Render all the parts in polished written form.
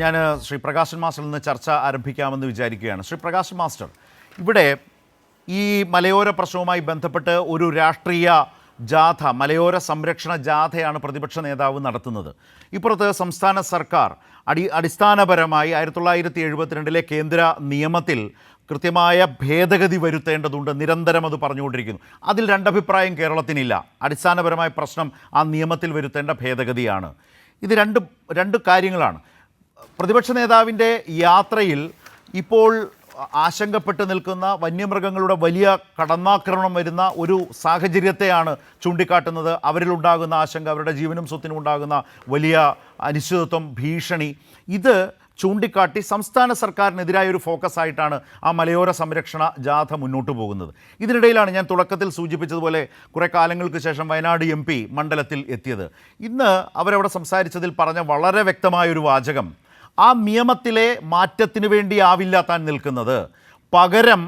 ഞാൻ ശ്രീ പ്രകാശൻ മാസ്റ്ററിൽ നിന്ന് ചർച്ച ആരംഭിക്കാമെന്ന് വിചാരിക്കുകയാണ്. ശ്രീ പ്രകാശൻ മാസ്റ്റർ, ഇവിടെ ഈ മലയോര പ്രശ്നവുമായി ബന്ധപ്പെട്ട് ഒരു രാഷ്ട്രീയ ജാഥ, മലയോര സംരക്ഷണ ജാഥയാണ് പ്രതിപക്ഷ നേതാവ് നടത്തുന്നത്. ഇപ്പുറത്ത് സംസ്ഥാന സർക്കാർ അടിസ്ഥാനപരമായി 1972 കേന്ദ്ര നിയമത്തിൽ കൃത്യമായ ഭേദഗതി വരുത്തേണ്ടതുണ്ട്, നിരന്തരം അത് പറഞ്ഞുകൊണ്ടിരിക്കുന്നു. അതിൽ രണ്ടഭിപ്രായം കേരളത്തിനില്ല. അടിസ്ഥാനപരമായ പ്രശ്നം ആ നിയമത്തിൽ വരുത്തേണ്ട ഭേദഗതിയാണ്. ഇത് രണ്ട് കാര്യങ്ങളാണ്. പ്രതിപക്ഷ നേതാവിൻ്റെ യാത്രയിൽ ഇപ്പോൾ ആശങ്കപ്പെട്ട് നിൽക്കുന്ന വന്യമൃഗങ്ങളുടെ വലിയ കടന്നാക്രമണം വരുന്ന ഒരു സാഹചര്യത്തെയാണ് ചൂണ്ടിക്കാട്ടുന്നത്. അവരിലുണ്ടാകുന്ന ആശങ്ക, അവരുടെ ജീവനും സ്വത്തിനും ഉണ്ടാകുന്ന വലിയ അനിശ്ചിതത്വം, ഭീഷണി, ഇത് ചൂണ്ടിക്കാട്ടി സംസ്ഥാന സർക്കാരിനെതിരായ ഒരു ഫോക്കസ് ആയിട്ടാണ് ആ മലയോര സംരക്ഷണ ജാഥ മുന്നോട്ട് പോകുന്നത്. ഇതിനിടയിലാണ് ഞാൻ തുടക്കത്തിൽ സൂചിപ്പിച്ചതുപോലെ കുറേ കാലങ്ങൾക്ക് ശേഷം വയനാട് MP മണ്ഡലത്തിൽ എത്തിയത്. ഇന്ന് അവരവിടെ സംസാരിച്ചതിൽ പറഞ്ഞ വളരെ വ്യക്തമായൊരു വാചകം, ആ നിയമത്തിലെ മാറ്റത്തിന് വേണ്ടിയാവില്ല താൻ നിൽക്കുന്നത്, പകരം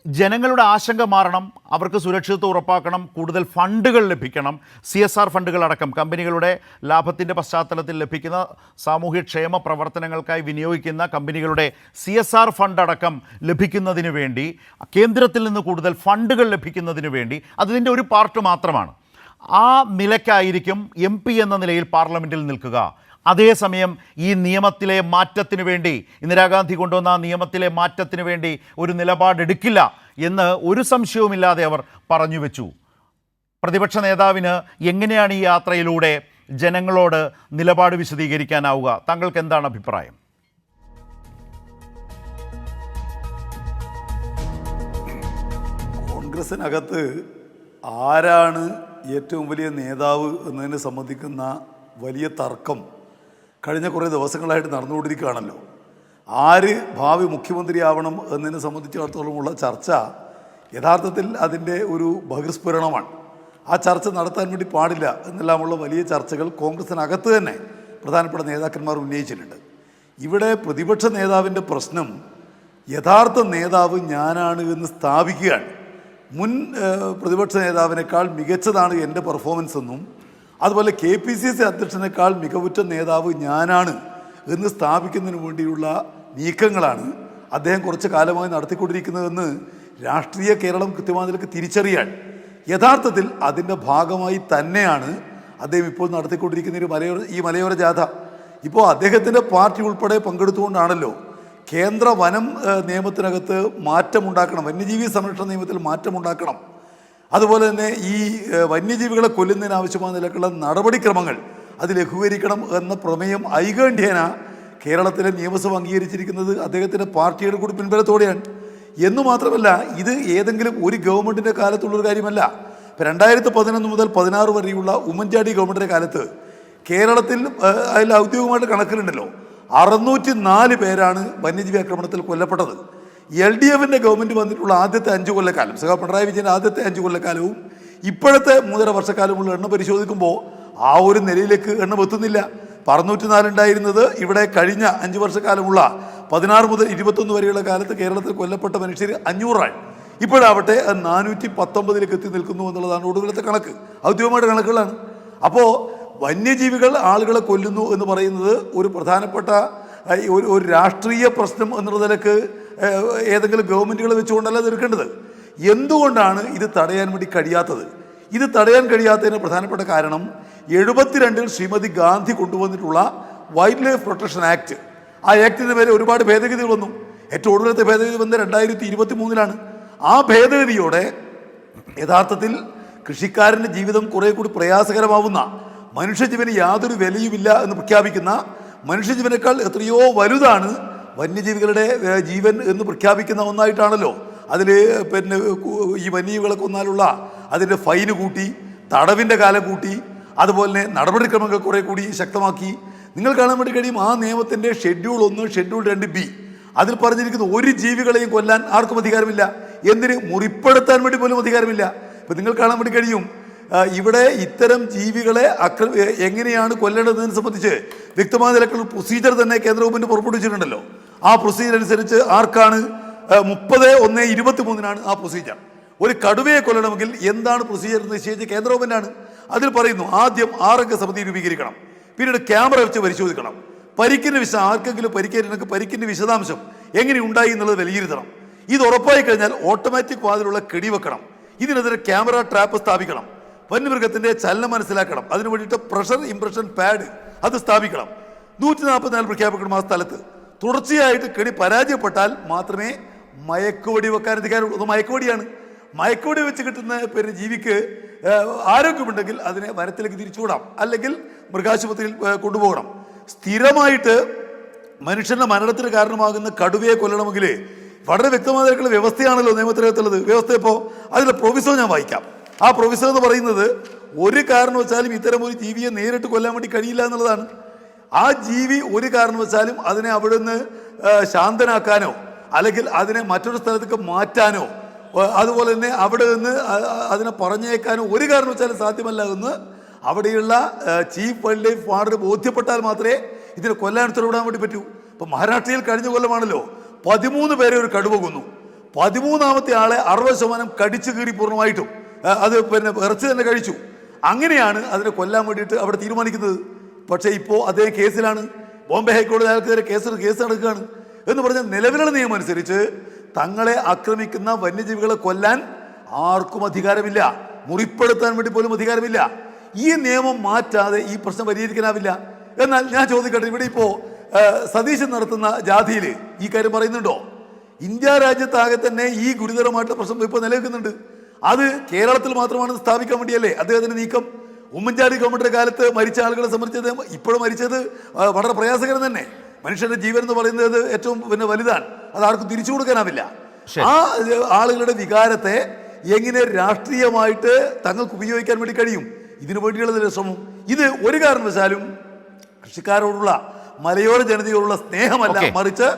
ജനങ്ങളുടെ ആശങ്ക മാറണം, അവർക്ക് സുരക്ഷിതത്വം ഉറപ്പാക്കണം, കൂടുതൽ ഫണ്ടുകൾ ലഭിക്കണം, CSR ഫണ്ടുകളടക്കം കമ്പനികളുടെ ലാഭത്തിൻ്റെ പശ്ചാത്തലത്തിൽ ലഭിക്കുന്ന സാമൂഹ്യക്ഷേമ പ്രവർത്തനങ്ങൾക്കായി വിനിയോഗിക്കുന്ന കമ്പനികളുടെ CSR ഫണ്ടടക്കം ലഭിക്കുന്നതിന് വേണ്ടി, കേന്ദ്രത്തിൽ നിന്ന് കൂടുതൽ ഫണ്ടുകൾ ലഭിക്കുന്നതിന് വേണ്ടി, അതിൻ്റെ ഒരു പാർട്ട് മാത്രമാണ്. ആ നിലയ്ക്കായിരിക്കും MP എന്ന നിലയിൽ പാർലമെൻറ്റിൽ നിൽക്കുക. അതേസമയം ഈ നിയമത്തിലെ മാറ്റത്തിന് വേണ്ടി, ഇന്ദിരാഗാന്ധി കൊണ്ടുവന്ന ആ നിയമത്തിലെ മാറ്റത്തിന് വേണ്ടി ഒരു നിലപാടെടുക്കില്ല എന്ന് ഒരു സംശയവുമില്ലാതെ അവർ പറഞ്ഞു വെച്ചു. പ്രതിപക്ഷ നേതാവിന് എങ്ങനെയാണ് ഈ യാത്രയിലൂടെ ജനങ്ങളോട് നിലപാട് വിശദീകരിക്കാനാവുക? താങ്കൾക്ക് എന്താണ് അഭിപ്രായം? കോൺഗ്രസിനകത്ത് ആരാണ് ഏറ്റവും വലിയ നേതാവ് എന്നതിനെ സംബന്ധിക്കുന്ന വലിയ തർക്കം കഴിഞ്ഞ കുറേ ദിവസങ്ങളായിട്ട് നടന്നുകൊണ്ടിരിക്കുകയാണല്ലോ. ആര് ഭാവി മുഖ്യമന്ത്രിയാവണം എന്നതിനെ സംബന്ധിച്ചിടത്തോളമുള്ള ചർച്ച യഥാർത്ഥത്തിൽ അതിൻ്റെ ഒരു ബഹിർസ്ഫുരണമാണ്. ആ ചർച്ച നടത്താൻ വേണ്ടി പാടില്ല എന്നെല്ലാമുള്ള വലിയ ചർച്ചകൾ കോൺഗ്രസിനകത്ത് തന്നെ പ്രധാനപ്പെട്ട നേതാക്കന്മാർ ഉന്നയിച്ചിട്ടുണ്ട്. ഇവിടെ പ്രതിപക്ഷ നേതാവിൻ്റെ പ്രശ്നം യഥാർത്ഥ നേതാവ് ഞാനാണ് എന്ന് സ്ഥാപിക്കുകയാണ്. മുൻ പ്രതിപക്ഷ നേതാവിനേക്കാൾ മികച്ചതാണ് എൻ്റെ പെർഫോമൻസ് എന്നും, അതുപോലെ KPCC അധ്യക്ഷനേക്കാൾ മികവുറ്റ നേതാവ് ഞാനാണ് എന്ന് സ്ഥാപിക്കുന്നതിന് വേണ്ടിയുള്ള നീക്കങ്ങളാണ് അദ്ദേഹം കുറച്ച് കാലമായി നടത്തിക്കൊണ്ടിരിക്കുന്നതെന്ന് രാഷ്ട്രീയ കേരളം കൃത്യമായി തിരിച്ചറിയാൻ, യഥാർത്ഥത്തിൽ അതിൻ്റെ ഭാഗമായി തന്നെയാണ് അദ്ദേഹം ഇപ്പോൾ നടത്തിക്കൊണ്ടിരിക്കുന്ന ഈ മലയോര ജാഥ. ഇപ്പോൾ അദ്ദേഹത്തിൻ്റെ പാർട്ടി ഉൾപ്പെടെ പങ്കെടുത്തുകൊണ്ടാണല്ലോ കേന്ദ്ര വനം നിയമത്തിനകത്ത് മാറ്റമുണ്ടാക്കണം, വന്യജീവി സംരക്ഷണ നിയമത്തിൽ മാറ്റമുണ്ടാക്കണം, അതുപോലെ തന്നെ ഈ വന്യജീവികളെ കൊല്ലുന്നതിനാവശ്യമായ നിലക്കുള്ള നടപടിക്രമങ്ങൾ അത് ലഘൂകരിക്കണം എന്ന പ്രമേയം ഐകണ്ഠ്യേന കേരളത്തിലെ നിയമസഭ അംഗീകരിച്ചിരിക്കുന്നത് അദ്ദേഹത്തിൻ്റെ പാർട്ടിയുടെ കൂടി പിൻബലത്തോടെയാണ്. എന്നു മാത്രമല്ല, ഇത് ഏതെങ്കിലും ഒരു ഗവൺമെൻറ്റിൻ്റെ കാലത്തുള്ളൊരു കാര്യമല്ല. ഇപ്പം 2011 മുതൽ 16 വരെയുള്ള ഉമ്മൻചാണ്ടി ഗവൺമെൻറ്റിൻ്റെ കാലത്ത് കേരളത്തിൽ അതിൽ ഔദ്യോഗികമായിട്ട് കണക്കിലുണ്ടല്ലോ 604 പേരാണ് വന്യജീവി ആക്രമണത്തിൽ കൊല്ലപ്പെട്ടത്. LDFൻ്റെ ഗവൺമെൻറ് വന്നിട്ടുള്ള ആദ്യത്തെ 5 കൊല്ലക്കാലം, സഖാ പിണറായി വിജയൻ്റെ ആദ്യത്തെ 5 കൊല്ലക്കാലവും ഇപ്പോഴത്തെ 3.5 വർഷക്കാലമുള്ള എണ്ണം പരിശോധിക്കുമ്പോൾ ആ ഒരു നിലയിലേക്ക് എണ്ണം എത്തുന്നില്ല. 604 ഉണ്ടായിരുന്നത് ഇവിടെ കഴിഞ്ഞ 5 വർഷക്കാലമുള്ള 16 മുതൽ 21 വരെയുള്ള കാലത്ത് കേരളത്തിൽ കൊല്ലപ്പെട്ട മനുഷ്യർ 500 ആണ്. ഇപ്പോഴാവട്ടെ 419 എത്തി നിൽക്കുന്നു എന്നുള്ളതാണ് ഒടുവിലത്തെ കണക്ക്, ഔദ്യോഗികമായിട്ട് കണക്കുകളാണ്. അപ്പോൾ വന്യജീവികൾ ആളുകളെ കൊല്ലുന്നു എന്ന് പറയുന്നത് ഒരു പ്രധാനപ്പെട്ട ഒരു രാഷ്ട്രീയ പ്രശ്നം എന്നുള്ള നിലക്ക് ഏതെങ്കിലും ഗവൺമെൻറ്റുകൾ വെച്ചുകൊണ്ടല്ല തീർക്കേണ്ടത്. എന്തുകൊണ്ടാണ് ഇത് തടയാൻ വേണ്ടി കഴിയാത്തത്? ഇത് തടയാൻ കഴിയാത്തതിന് പ്രധാനപ്പെട്ട കാരണം 72 ശ്രീമതി ഗാന്ധി കൊണ്ടുവന്നിട്ടുള്ള വൈൽഡ് ലൈഫ് പ്രൊട്ടക്ഷൻ ആക്ട്. ആ ആക്ടിൻ്റെ പേര് ഒരുപാട് ഭേദഗതികൾ വന്നു. ഏറ്റവും ഒടുവിലത്തെ ഭേദഗതി വന്നത് 2023 ആ ഭേദഗതിയോടെ യഥാർത്ഥത്തിൽ കൃഷിക്കാരൻ്റെ ജീവിതം കുറേ കൂടി പ്രയാസകരമാവുന്ന, മനുഷ്യജീവന് യാതൊരു വിലയുമില്ല എന്ന് പ്രഖ്യാപിക്കുന്ന, മനുഷ്യജീവനേക്കാൾ എത്രയോ വലുതാണ് വന്യജീവികളുടെ ജീവൻ എന്ന് പ്രഖ്യാപിക്കുന്ന ഒന്നായിട്ടാണല്ലോ അതിൽ പിന്നെ ഈ വന്യജീവികളെ കൊന്നാലുള്ള അതിൻ്റെ ഫൈന് കൂട്ടി, തടവിൻ്റെ കാലം കൂട്ടി, അതുപോലെ തന്നെ നടപടിക്രമങ്ങൾ കുറേ കൂടി ശക്തമാക്കി. നിങ്ങൾ കാണാൻ വേണ്ടി കഴിയും ആ നിയമത്തിൻ്റെ ഷെഡ്യൂൾ 1, ഷെഡ്യൂൾ 2B അതിൽ പറഞ്ഞിരിക്കുന്ന ഒരു ജീവികളെയും കൊല്ലാൻ ആർക്കും അധികാരമില്ല, എന്തിന് മുറിപ്പെടുത്താൻ വേണ്ടി പോലും അധികാരമില്ല. ഇപ്പം നിങ്ങൾ കാണാൻ വേണ്ടി കഴിയും ഇവിടെ ഇത്തരം ജീവികളെ എങ്ങനെയാണ് കൊല്ലേണ്ടതെന്ന് സംബന്ധിച്ച് വ്യക്തമായ നിലക്കുള്ള പ്രൊസീജിയർ തന്നെ കേന്ദ്ര ഗവൺമെൻറ് പുറപ്പെടുവിച്ചിട്ടുണ്ടല്ലോ. ആ പ്രൊസീജിയർ അനുസരിച്ച് ആർക്കാണ് 30/1/23 ആ പ്രൊസീജിയർ. ഒരു കടുവയെ കൊല്ലണമെങ്കിൽ എന്താണ് പ്രൊസീജിയർ നിശ്ചയിച്ച് കേന്ദ്ര ഗവൺമെൻറ്റാണ്. അതിൽ പറയുന്നു ആദ്യം 6 അംഗ സമിതി രൂപീകരിക്കണം, പിന്നീട് ക്യാമറ വെച്ച് പരിശോധിക്കണം, പരിക്കിൻ്റെ ആർക്കെങ്കിലും പരിക്കേറ്റെങ്കിൽ പരിക്കിൻ്റെ വിശദാംശം എങ്ങനെ ഉണ്ടായി എന്നുള്ളത് വിലയിരുത്തണം. ഇത് ഉറപ്പായി കഴിഞ്ഞാൽ ഓട്ടോമാറ്റിക് വാതിലുള്ള കെടി വെക്കണം. ഇതിനെതിരെ ക്യാമറ ട്രാപ്പ് സ്ഥാപിക്കണം. വന്യമൃഗത്തിൻ്റെ ചലനം മനസ്സിലാക്കണം. അതിനു വേണ്ടിയിട്ട് പ്രഷർ ഇംപ്രഷൻ പാഡ് അത് സ്ഥാപിക്കണം. 144 പ്രഖ്യാപിക്കണം ആ സ്ഥലത്ത്. തുടർച്ചയായിട്ട് കെടി പരാജയപ്പെട്ടാൽ മാത്രമേ മയക്കുവടി വെക്കാൻ അധികാരമുള്ളൂ. അത് മയക്കുവടിയാണ്. മയക്കുവടി വെച്ച് കിട്ടുന്ന ജീവിക്ക് ആരോഗ്യമുണ്ടെങ്കിൽ അതിനെ വനത്തിലേക്ക് തിരിച്ചുവിടാം, അല്ലെങ്കിൽ മൃഗാശുപത്രിയിൽ കൊണ്ടുപോകണം. സ്ഥിരമായിട്ട് മനുഷ്യന്റെ മരണത്തിന് കാരണമാകുന്ന കടുവയെ കൊല്ലണമെങ്കിൽ വളരെ വ്യക്തമായിട്ടുള്ള വ്യവസ്ഥയാണല്ലോ നിയമത്തിനകത്തുള്ളത്. വ്യവസ്ഥ ഇപ്പോൾ അതിലെ പ്രൊവിസോ ഞാൻ വായിക്കാം. ആ പ്രൊവിസോ എന്ന് പറയുന്നത് ഒരു കാരണവശാലും ഇത്തരം ഒരു ജീവിയെ നേരിട്ട് കൊല്ലാൻ വേണ്ടി കഴിയില്ല എന്നുള്ളതാണ്. ആ ജീവി ഒരു കാരണവശാലും അതിനെ അവിടെ നിന്ന് ശാന്തനാക്കാനോ അല്ലെങ്കിൽ അതിനെ മറ്റൊരു സ്ഥലത്തേക്ക് മാറ്റാനോ അതുപോലെ തന്നെ അവിടെ നിന്ന് അതിനെ പറഞ്ഞേക്കാനോ ഒരു കാരണവശാലും സാധ്യമല്ല എന്ന് അവിടെയുള്ള ചീഫ് വൈൽഡ് ലൈഫ് വാർഡർ ബോധ്യപ്പെട്ടാൽ മാത്രമേ ഇതിനെ കൊല്ലാൻ ഉത്തരവിടാൻ വേണ്ടി പറ്റൂ. ഇപ്പം മഹാരാഷ്ട്രയിൽ കഴിഞ്ഞ കൊല്ലമാണല്ലോ 13 പേരെ ഒരു കടുവ കൊന്നു. 13ാമത്തെ ആളെ 60% കടിച്ചു കീറി പൂർണ്ണമായിട്ടും അത് ഇറച്ചി തന്നെ കഴിച്ചു. അങ്ങനെയാണ് അതിനെ കൊല്ലാൻ വേണ്ടിയിട്ട് അവിടെ തീരുമാനിക്കുന്നത്. പക്ഷേ ഇപ്പോൾ അതേ കേസിലാണ്. ബോംബെ ഹൈക്കോടതി അയാൾക്കെതിരെ കേസ് നടക്കുകയാണ്. എന്ന് പറഞ്ഞാൽ നിലവിലുള്ള നിയമം അനുസരിച്ച് തങ്ങളെ ആക്രമിക്കുന്ന വന്യജീവികളെ കൊല്ലാൻ ആർക്കും അധികാരമില്ല, മുറിപ്പെടുത്താൻ വേണ്ടി പോലും അധികാരമില്ല. ഈ നിയമം മാറ്റാതെ ഈ പ്രശ്നം പരിഹരിക്കാനാവില്ല. എന്നാൽ ഞാൻ ചോദിക്കട്ടെ, ഇവിടെ ഇപ്പോൾ സതീശൻ നടത്തുന്ന ജാഥയിൽ ഈ കാര്യം പറയുന്നുണ്ടോ? ഇന്ത്യ രാജ്യത്താകെ തന്നെ ഈ ഗുരുതരമായിട്ടുള്ള പ്രശ്നം ഇപ്പോൾ നിലനിൽക്കുന്നുണ്ട്. അത് കേരളത്തിൽ മാത്രമാണ് സ്ഥാപിക്കാൻ വേണ്ടിയല്ലേ അദ്ദേഹത്തിന്റെ നീക്കം. ഉമ്മൻചാണ്ടി ഗവൺമെന്റിന്റെ കാലത്ത് മരിച്ച ആളുകളെ സംബന്ധിച്ചത് ഇപ്പോഴും മരിച്ചത് വളരെ പ്രയാസകരം തന്നെ. മനുഷ്യന്റെ ജീവൻ എന്ന് പറയുന്നത് ഏറ്റവും വലുതാണ്. അത് ആർക്കും തിരിച്ചു കൊടുക്കാനാവില്ല. ആ ആളുകളുടെ വികാരത്തെ എങ്ങനെ രാഷ്ട്രീയമായിട്ട് തങ്ങൾക്ക് ഉപയോഗിക്കാൻ വേണ്ടി കഴിയും? ഇതിനു വേണ്ടിയുള്ള ശ്രമം ഇത് ഒരു കാരണവശാലും കൃഷിക്കാരോടുള്ള മലയോര ജനതയോടുള്ള സ്നേഹമല്ല, മറിച്ച്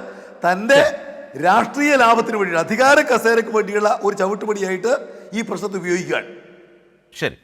തൻ്റെ രാഷ്ട്രീയ ലാഭത്തിന് വേണ്ടി അധികാര കസേരയ്ക്ക് വേണ്ടിയുള്ള ഒരു ചവിട്ടുപടിയായിട്ട് ഈ പ്രശ്നത്തെ ഉപയോഗിക്കുകയാണ്. ശരി.